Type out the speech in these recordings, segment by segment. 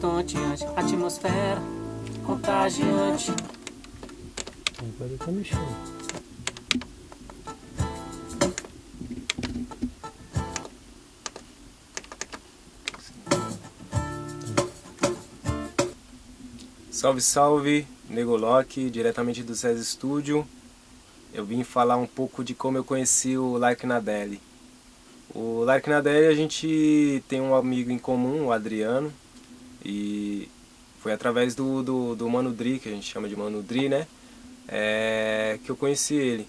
estonteante, atmosfera contagiante. Agora tá mexendo. Salve, salve, Negolock, diretamente do SES Studio. Eu vim falar um pouco de como eu conheci o Lark Nadelli. O Lark Nadelli, a gente tem um amigo em comum, o Adriano, e foi através do Mano Dri, que a gente chama de Mano Dri, né? Que eu conheci ele.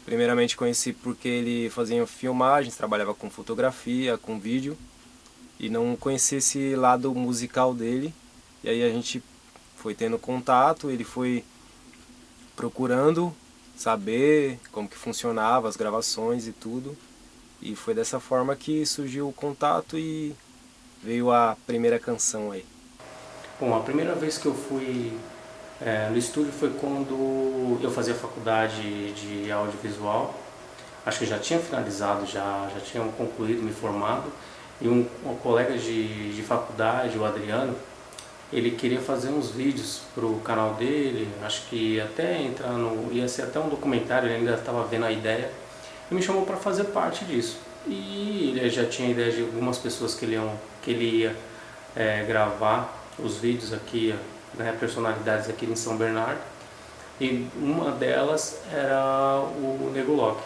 Primeiramente conheci porque ele fazia filmagens, trabalhava com fotografia, com vídeo, e não conhecia esse lado musical dele. E aí a gente foi tendo contato, ele foi procurando saber como que funcionava as gravações e tudo. E foi dessa forma que surgiu o contato e veio a primeira canção aí. Bom, a primeira vez que eu fui no estúdio foi quando eu fazia faculdade de audiovisual. Acho que já tinha finalizado, já tinha concluído, me formado. E um colega de faculdade, o Adriano, ele queria fazer uns vídeos para o canal dele. Acho que ia ser até um documentário, ele ainda estava vendo a ideia. E me chamou para fazer parte disso. E ele já tinha ideia de algumas pessoas que ele ia gravar os vídeos aqui, né, personalidades aqui em São Bernardo. E uma delas era o Negolock.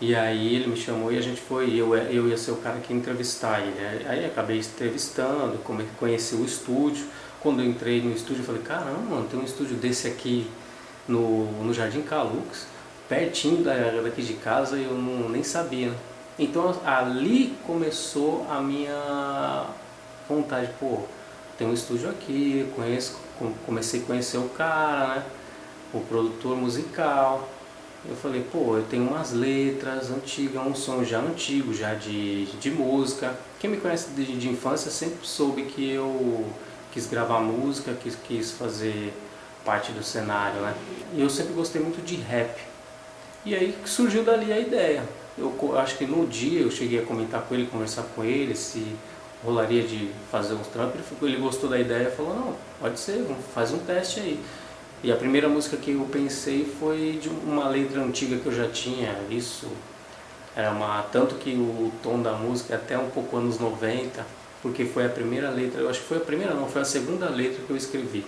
E aí ele me chamou e a gente foi, eu ia ser o cara que ia entrevistar ele. Aí acabei entrevistando, conheci o estúdio. Quando eu entrei no estúdio eu falei, caramba, mano, tem um estúdio desse aqui no Jardim Calux, pertinho daqui de casa, e eu nem sabia, né? Então ali começou a minha vontade, pô, tem um estúdio aqui, comecei a conhecer o cara, né, o produtor musical. Eu falei, pô, eu tenho umas letras antigas, um som já antigo, já de música. Quem me conhece de infância sempre soube que eu quis gravar música, quis fazer parte do cenário, né? E eu sempre gostei muito de rap. E aí surgiu dali a ideia. Eu acho que no dia eu cheguei a comentar com ele, conversar com ele, se rolaria de fazer uns trampos. Ele gostou da ideia e falou, não, pode ser, faz um teste aí. E a primeira música que eu pensei foi de uma letra antiga que eu já tinha. Isso era tanto que o tom da música é até um pouco anos 90, porque foi a primeira letra, eu acho que foi a primeira não, foi a segunda letra que eu escrevi.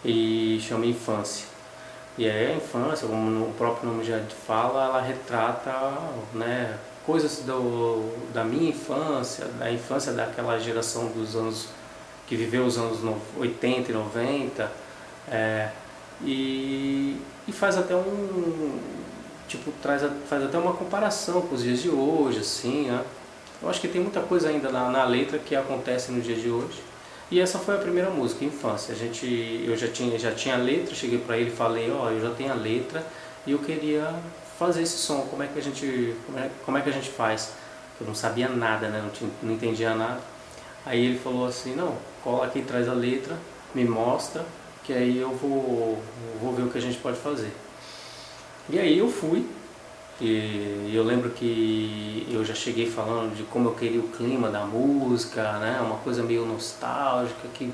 E chama Infância. E aí a infância, como o próprio nome já fala, ela retrata, né, coisas da minha infância, da infância daquela geração dos anos que viveu os anos 80 e 90, e faz até faz até uma comparação com os dias de hoje, assim, né? Eu acho que tem muita coisa ainda na letra que acontece no dia de hoje. E essa foi a primeira música, Infância. Eu já tinha a letra, cheguei para ele e falei, ó, eu já tenho a letra e eu queria fazer esse som, como é que a gente faz? Eu não sabia nada, né? Não entendia nada. Aí ele falou assim, não, cola aqui, traz a letra, me mostra, que aí eu vou ver o que a gente pode fazer. E aí eu fui, e eu lembro que eu já cheguei falando de como eu queria o clima da música, né? Uma coisa meio nostálgica, que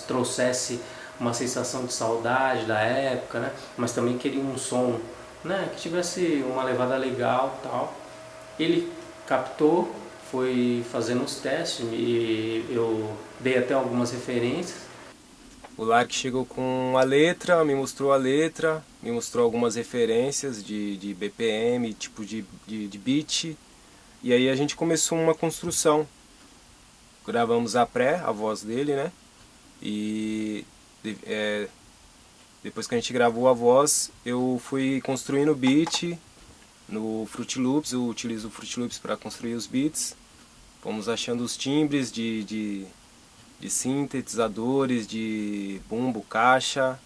trouxesse uma sensação de saudade da época, né? Mas também queria um som, né, que tivesse uma levada legal e tal. Ele captou, foi fazendo os testes e eu dei até algumas referências. O Lark chegou com a letra, me mostrou a letra, me mostrou algumas referências de BPM, tipo de beat. E aí a gente começou uma construção. Gravamos a voz dele, né? E depois que a gente gravou a voz, eu fui construindo o beat no Fruity Loops. Eu utilizo o Fruity Loops para construir os beats. Fomos achando os timbres de sintetizadores, de bumbo, caixa.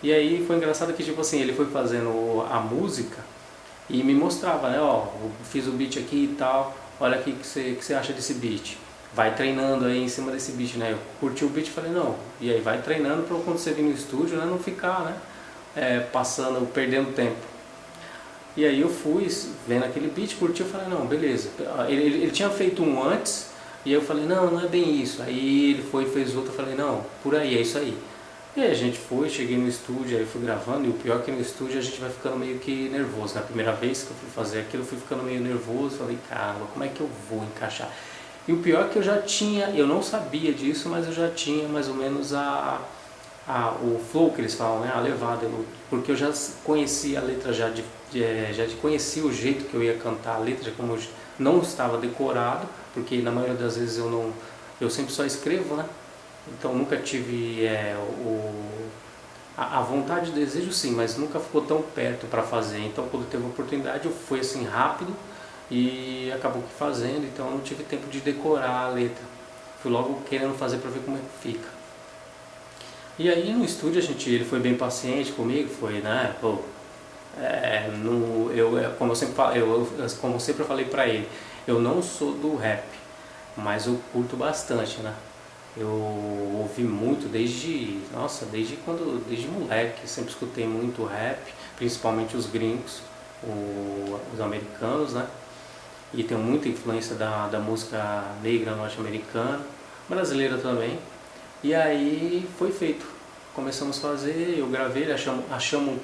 E aí foi engraçado que, tipo assim, ele foi fazendo a música e me mostrava, né, ó, eu fiz o beat aqui e tal, olha aqui o que você acha desse beat. Vai treinando aí em cima desse beat, né, eu curti o beat e falei, não, e aí vai treinando para quando você vir no estúdio, né, não ficar, né, perdendo tempo. E aí eu fui vendo aquele beat, curti, eu falei, não, beleza. Ele tinha feito um antes, E aí eu falei, não, não é bem isso. Aí ele foi e fez outra, eu falei, não, por aí, é isso aí. E aí a gente foi, cheguei no estúdio, aí fui gravando, e o pior é que no estúdio a gente vai ficando meio que nervoso. Na primeira vez que eu fui fazer aquilo, eu fui ficando meio nervoso, falei, caramba, como é que eu vou encaixar? E o pior é que eu já tinha, eu não sabia disso, mas eu já tinha mais ou menos o flow que eles falam, né? A levada, porque eu já conhecia a letra, já conhecia o jeito que eu ia cantar a letra, como eu não estava decorado, porque na maioria das vezes eu sempre só escrevo, né? Então nunca tive a vontade e o desejo sim, mas nunca ficou tão perto para fazer. Então quando teve a oportunidade eu fui assim rápido e acabou que fazendo, então eu não tive tempo de decorar a letra. Fui logo querendo fazer para ver como é que fica. E aí no estúdio ele foi bem paciente comigo, foi, né, pô, como eu sempre falei pra ele, eu não sou do rap, mas eu curto bastante, né? Eu ouvi muito desde moleque, sempre escutei muito rap, principalmente os gringos, os americanos, né? E tenho muita influência da música negra norte-americana, brasileira também. E aí foi feito. Começamos a fazer, eu gravei, achamos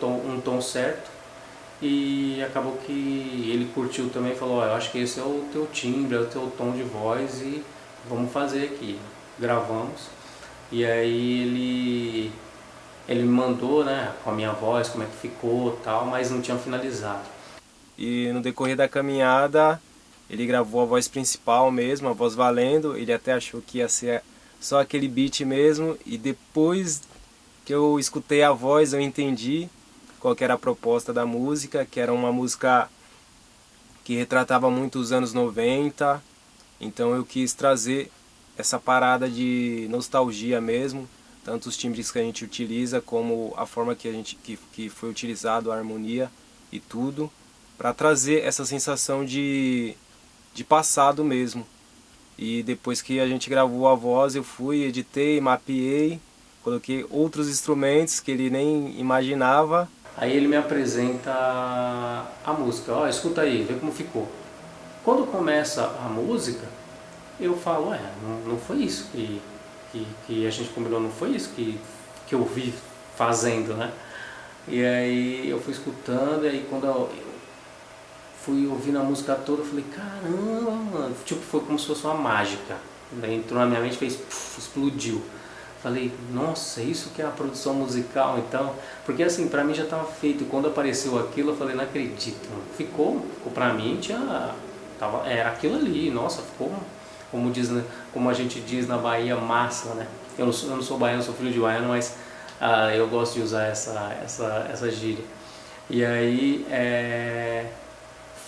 um tom certo e acabou que ele curtiu também, falou, eu acho que esse é o teu timbre, é o teu tom de voz e vamos fazer aqui. Gravamos e aí ele me mandou, né, com a minha voz, como é que ficou tal, mas não tinha finalizado. E no decorrer da caminhada, ele gravou a voz principal mesmo, a voz valendo, ele até achou que ia ser só aquele beat mesmo, e depois que eu escutei a voz eu entendi qual que era a proposta da música, que era uma música que retratava muito os anos 90, então eu quis trazer essa parada de nostalgia mesmo, tanto os timbres que a gente utiliza, como a forma que foi utilizado a harmonia e tudo, para trazer essa sensação de passado mesmo. E depois que a gente gravou a voz, eu fui, editei, mapeei, coloquei outros instrumentos que ele nem imaginava. Aí ele me apresenta a música, ó, escuta aí, vê como ficou. Quando começa a música, eu falo, não foi isso que a gente combinou, não foi isso que eu vi fazendo, né? E aí eu fui escutando, e aí quando eu fui ouvindo a música toda, eu falei, caramba, mano, tipo, foi como se fosse uma mágica. Daí entrou na minha mente, fez, explodiu. Falei, nossa, isso que é a produção musical, então, porque assim, pra mim já estava feito, e quando apareceu aquilo, eu falei, não acredito, ficou pra mim, era aquilo ali, nossa, ficou, como a gente diz na Bahia, massa, né? Eu não sou baiano, sou filho de baiano, mas eu gosto de usar essa gíria. E aí,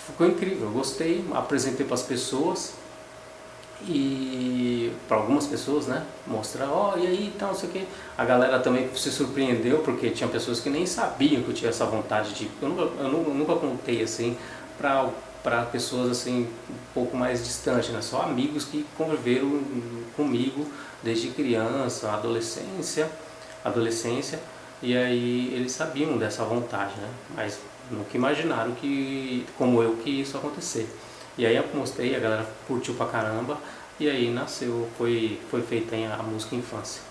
ficou incrível, eu gostei, apresentei para as pessoas, e para algumas pessoas, né, mostrar, e aí, então, não sei o que. A galera também se surpreendeu, porque tinha pessoas que nem sabiam que eu tinha essa vontade de... Eu nunca contei, assim, para pessoas, assim, um pouco mais distantes, né, só amigos que conviveram comigo desde criança, adolescência, e aí eles sabiam dessa vontade, né, mas nunca imaginaram como eu, que isso ia acontecer. E aí eu mostrei, a galera curtiu pra caramba, e aí nasceu, foi feita a música Infância.